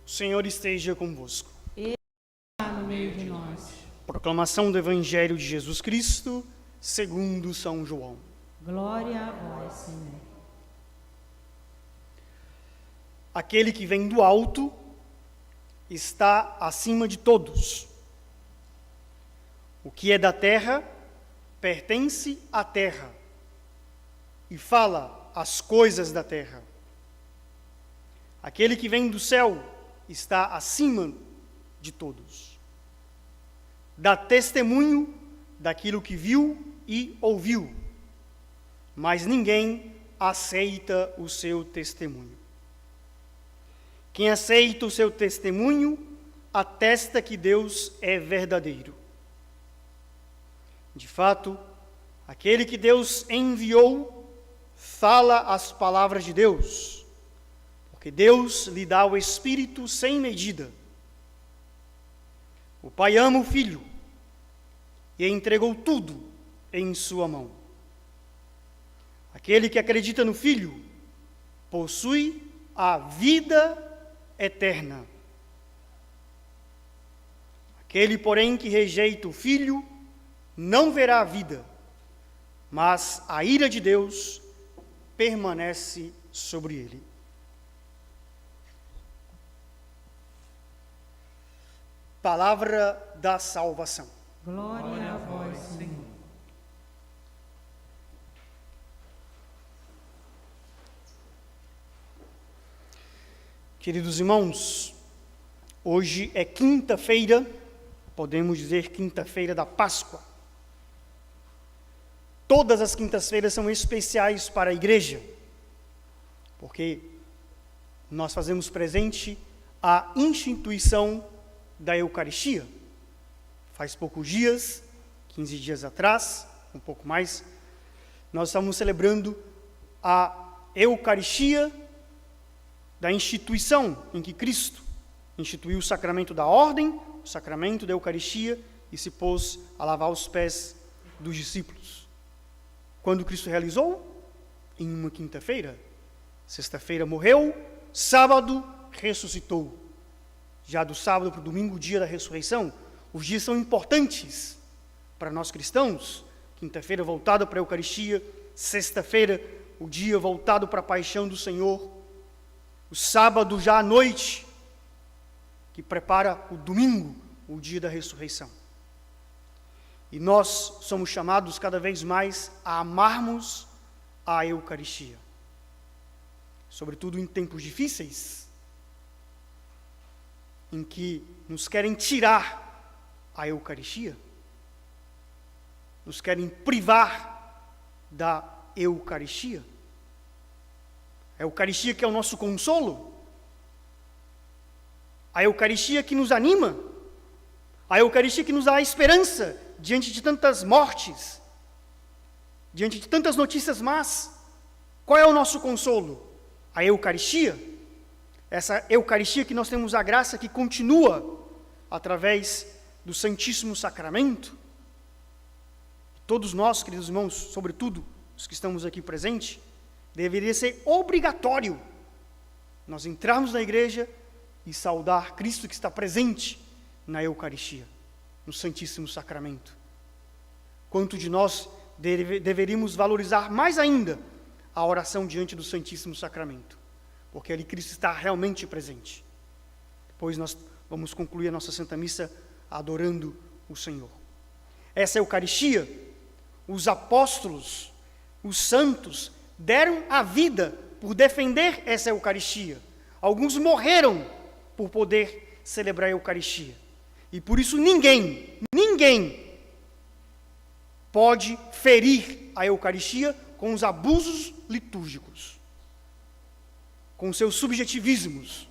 Senhor esteja convosco. Ele está no meio de nós. Proclamação do Evangelho de Jesus Cristo, segundo São João. Glória a vós, Senhor. Aquele que vem do alto está acima de todos. O que é da terra pertence à terra e fala as coisas da terra. Aquele que vem do céu está acima de todos. Dá testemunho daquilo que viu e ouviu, mas ninguém aceita o seu testemunho. Quem aceita o seu testemunho atesta que Deus é verdadeiro. De fato, aquele que Deus enviou fala as palavras de Deus, porque Deus lhe dá o Espírito sem medida. O Pai ama o Filho e entregou tudo em sua mão. Aquele que acredita no Filho possui a vida eterna. Aquele, porém, que rejeita o Filho não verá a vida, mas a ira de Deus permanece sobre ele. Palavra da salvação. Glória a vós, Senhor. Queridos irmãos, hoje é quinta-feira, podemos dizer quinta-feira da Páscoa. Todas as quintas-feiras são especiais para a igreja, porque nós fazemos presente a instituição da Eucaristia. Faz poucos dias, 15 dias atrás, um pouco mais, nós estamos celebrando a Eucaristia da instituição em que Cristo instituiu o sacramento da ordem, o sacramento da Eucaristia, e se pôs a lavar os pés dos discípulos. Quando Cristo realizou? Em uma quinta-feira. Sexta-feira morreu, sábado ressuscitou. Já do sábado para o domingo, o dia da ressurreição, os dias são importantes para nós cristãos. Quinta-feira voltada para a Eucaristia, sexta-feira o dia voltado para a paixão do Senhor, o sábado já à noite, que prepara o domingo, o dia da ressurreição. E nós somos chamados cada vez mais a amarmos a Eucaristia, sobretudo em tempos difíceis, em que nos querem tirar a Eucaristia, nos querem privar da Eucaristia. A Eucaristia que é o nosso consolo, a Eucaristia que nos anima, a Eucaristia que nos dá esperança diante de tantas mortes, diante de tantas notícias más. Qual é o nosso consolo? A Eucaristia. Essa Eucaristia que nós temos a graça que continua através do Santíssimo Sacramento. Todos nós, queridos irmãos, sobretudo os que estamos aqui presentes, deveria ser obrigatório nós entrarmos na igreja e saudar Cristo que está presente na Eucaristia, no Santíssimo Sacramento. Quanto de nós deveríamos valorizar mais ainda a oração diante do Santíssimo Sacramento, porque ali Cristo está realmente presente. Depois nós vamos concluir a nossa Santa Missa adorando o Senhor. Essa Eucaristia, os apóstolos, os santos, deram a vida por defender essa Eucaristia. Alguns morreram por poder celebrar a Eucaristia. E por isso ninguém pode ferir a Eucaristia com os abusos litúrgicos, com seus subjetivismos,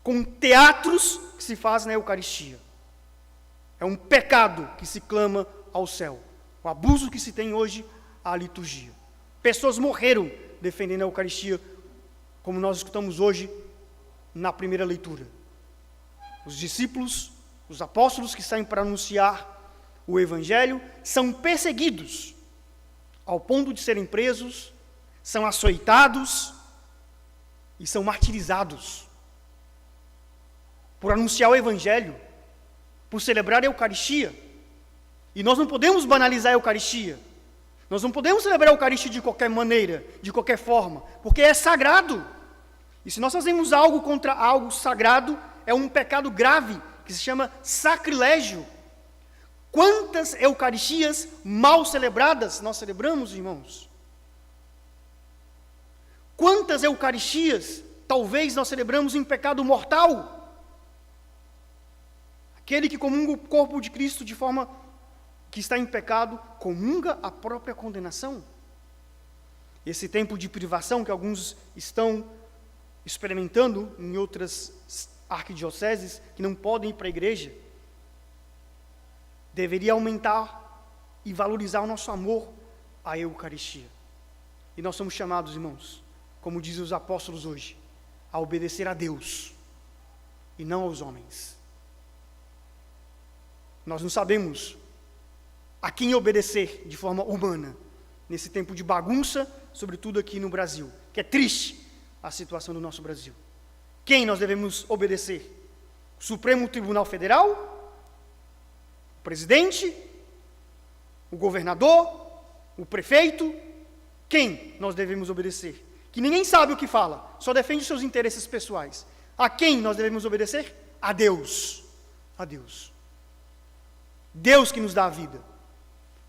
com teatros que se fazem na Eucaristia. É um pecado que se clama ao céu, o abuso que se tem hoje à liturgia. Pessoas morreram defendendo a Eucaristia, como nós escutamos hoje na primeira leitura. Os discípulos, os apóstolos que saem para anunciar o Evangelho, são perseguidos ao ponto de serem presos, são açoitados e são martirizados. por anunciar o Evangelho, por celebrar a Eucaristia. E nós não podemos banalizar a Eucaristia. Nós não podemos celebrar a Eucaristia de qualquer maneira, de qualquer forma, porque é sagrado. E se nós fazemos algo contra algo sagrado, é um pecado grave, que se chama sacrilégio. Quantas Eucaristias mal celebradas nós celebramos, irmãos? Quantas Eucaristias talvez nós celebramos em pecado mortal? Aquele que comunga o corpo de Cristo de forma que está em pecado, comunga a própria condenação. Esse tempo de privação que alguns estão experimentando em outras arquidioceses, que não podem ir para a igreja, deveria aumentar e valorizar o nosso amor à Eucaristia. E nós somos chamados, irmãos, como dizem os apóstolos hoje, a obedecer a Deus e não aos homens. Nós não sabemos a quem obedecer de forma humana, nesse tempo de bagunça, sobretudo aqui no Brasil, que é triste a situação do nosso Brasil. Quem nós devemos obedecer? O Supremo Tribunal Federal? O presidente? O governador? O prefeito? Quem nós devemos obedecer? Que ninguém sabe o que fala, só defende seus interesses pessoais. A quem nós devemos obedecer? A Deus. A Deus. Deus que nos dá a vida.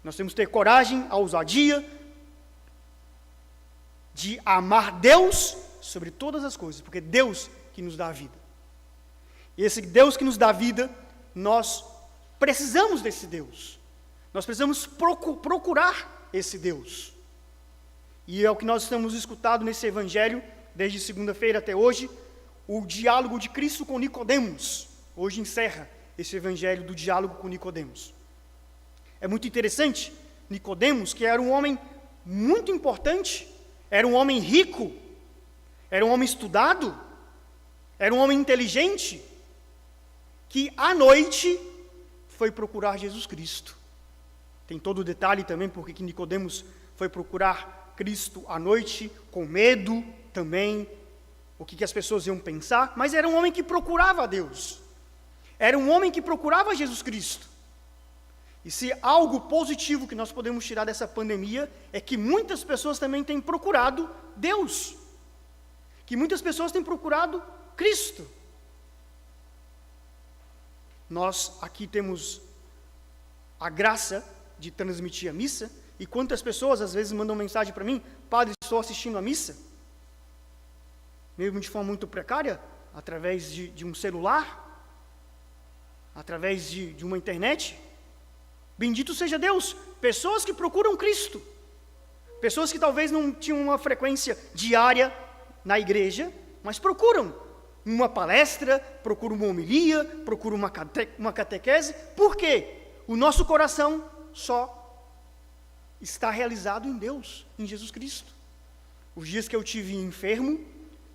Nós temos que ter coragem, a ousadia de amar Deus sobre todas as coisas, porque é Deus que nos dá a vida. E esse Deus que nos dá a vida, nós precisamos desse Deus. Nós precisamos procurar esse Deus. E é o que nós estamos escutando nesse Evangelho, desde segunda-feira até hoje, o diálogo de Cristo com Nicodemos. Hoje encerra esse Evangelho do diálogo com Nicodemos. É muito interessante, Nicodemos, que era um homem muito importante, era um homem rico, era um homem estudado, era um homem inteligente, que à noite foi procurar Jesus Cristo. Tem todo o detalhe também, porque Nicodemos foi procurar Cristo à noite, com medo também, o que as pessoas iam pensar, mas era um homem que procurava a Deus, era um homem que procurava Jesus Cristo. E se algo positivo que nós podemos tirar dessa pandemia, é que muitas pessoas também têm procurado Deus, que muitas pessoas têm procurado Cristo. Nós aqui temos a graça de transmitir a missa, e quantas pessoas às vezes mandam mensagem para mim: padre, estou assistindo a missa, mesmo de forma muito precária, através de um celular, através de uma internet. Bendito seja Deus, pessoas que procuram Cristo, pessoas que talvez não tinham uma frequência diária na igreja, mas procuram uma palestra, procuram uma homilia, procuram uma catequese. Por quê? O nosso coração só está realizado em Deus, em Jesus Cristo. Os dias que eu tive enfermo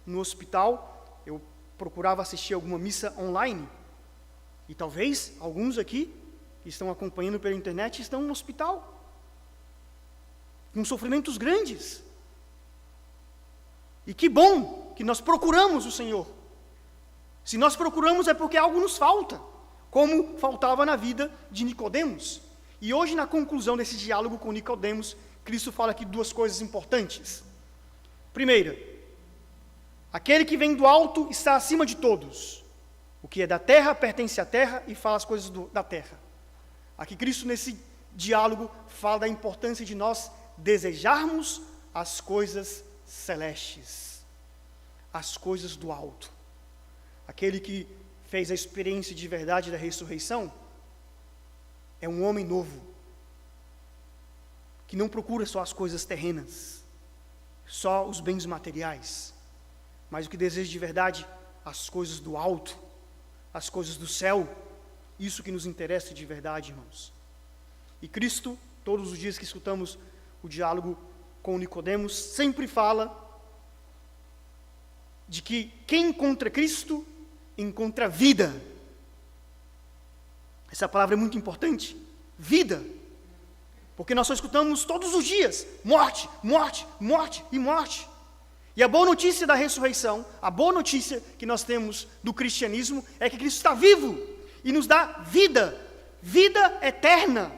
no hospital, eu procurava assistir alguma missa online, e talvez alguns aqui que estão acompanhando pela internet estão no hospital, com sofrimentos grandes. E que bom que nós procuramos o Senhor. Se nós procuramos é porque algo nos falta, como faltava na vida de Nicodemos. E hoje, na conclusão desse diálogo com Nicodemos, Cristo fala aqui duas coisas importantes. Primeira, aquele que vem do alto está acima de todos. O que é da terra pertence à terra e fala as coisas da terra. Aqui Cristo, nesse diálogo, fala da importância de nós desejarmos as coisas celestes, as coisas do alto. Aquele que fez a experiência de verdade da ressurreição é um homem novo, que não procura só as coisas terrenas, só os bens materiais, mas o que deseja de verdade as coisas do alto, as coisas do céu. Isso que nos interessa de verdade, irmãos. E Cristo, todos os dias que escutamos o diálogo com Nicodemos, sempre fala de que quem encontra Cristo, encontra vida. Essa palavra é muito importante, vida. Porque nós só escutamos todos os dias, morte, morte, morte e morte. E a boa notícia da ressurreição, a boa notícia que nós temos do cristianismo é que Cristo está vivo e nos dá vida, vida eterna.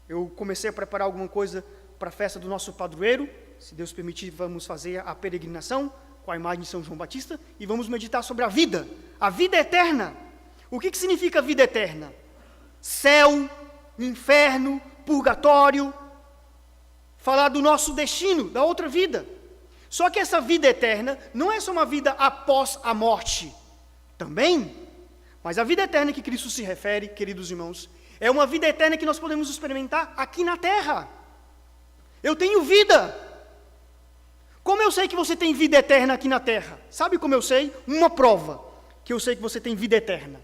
Eu comecei a preparar alguma coisa para a festa do nosso padroeiro. Se Deus permitir, vamos fazer a peregrinação com a imagem de São João Batista e vamos meditar sobre a vida eterna. O que significa vida eterna? Céu, inferno, purgatório, falar do nosso destino, da outra vida. Só que essa vida eterna não é só uma vida após a morte, também, mas a vida eterna que Cristo se refere, queridos irmãos, é uma vida eterna que nós podemos experimentar aqui na terra. Eu tenho vida. Como eu sei que você tem vida eterna aqui na terra? Sabe como eu sei? Uma prova que eu sei que você tem vida eterna.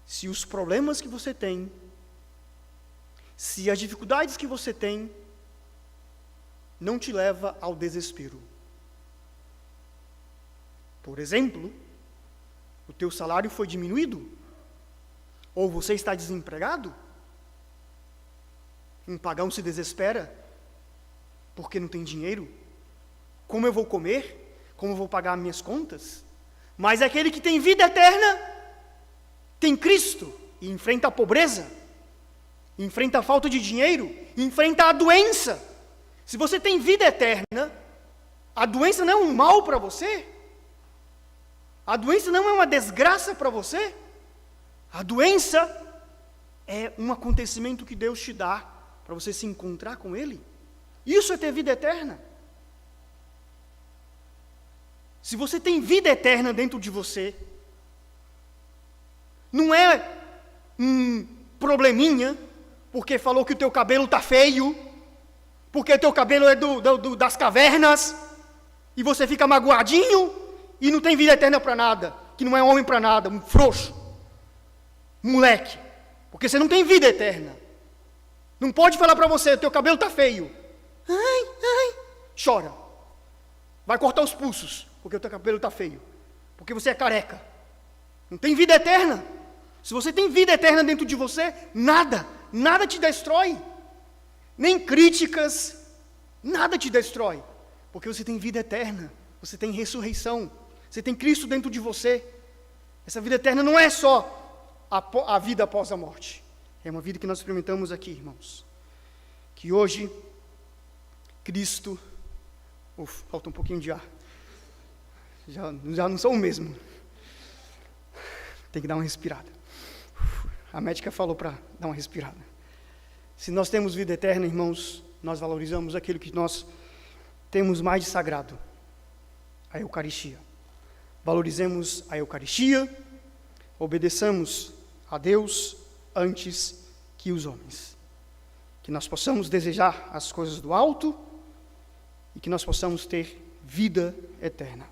Se os problemas que você tem, se as dificuldades que você tem, não te leva ao desespero. Por exemplo, o teu salário foi diminuído? Ou você está desempregado? Um pagão se desespera porque não tem dinheiro. Como eu vou comer? Como eu vou pagar minhas contas? Mas aquele que tem vida eterna, tem Cristo e enfrenta a pobreza, enfrenta a falta de dinheiro, enfrenta a doença. Se você tem vida eterna, a doença não é um mal para você? A doença não é uma desgraça para você? A doença é um acontecimento que Deus te dá para você se encontrar com Ele. Isso é ter vida eterna. Se você tem vida eterna dentro de você, não é um probleminha, porque falou que o teu cabelo está feio, porque o teu cabelo é das cavernas, e você fica magoadinho, e não tem vida eterna para nada, que não é homem para nada, um frouxo, moleque, porque você não tem vida eterna. Não pode falar para você, o teu cabelo está feio, chora, vai cortar os pulsos, porque o teu cabelo está feio, porque você é careca, não tem vida eterna. Se você tem vida eterna dentro de você, nada te destrói, nem críticas, nada te destrói, porque você tem vida eterna, você tem ressurreição, você tem Cristo dentro de você. Essa vida eterna não é só a vida após a morte, é uma vida que nós experimentamos aqui, irmãos, que hoje Cristo, falta um pouquinho de ar, já não sou o mesmo, tem que dar uma respirada. A médica falou para dar uma respirada. Se nós temos vida eterna, irmãos, nós valorizamos aquilo que nós temos mais de sagrado, a Eucaristia. Valorizemos a Eucaristia, obedeçamos a Deus antes que os homens. Que nós possamos desejar as coisas do alto e que nós possamos ter vida eterna.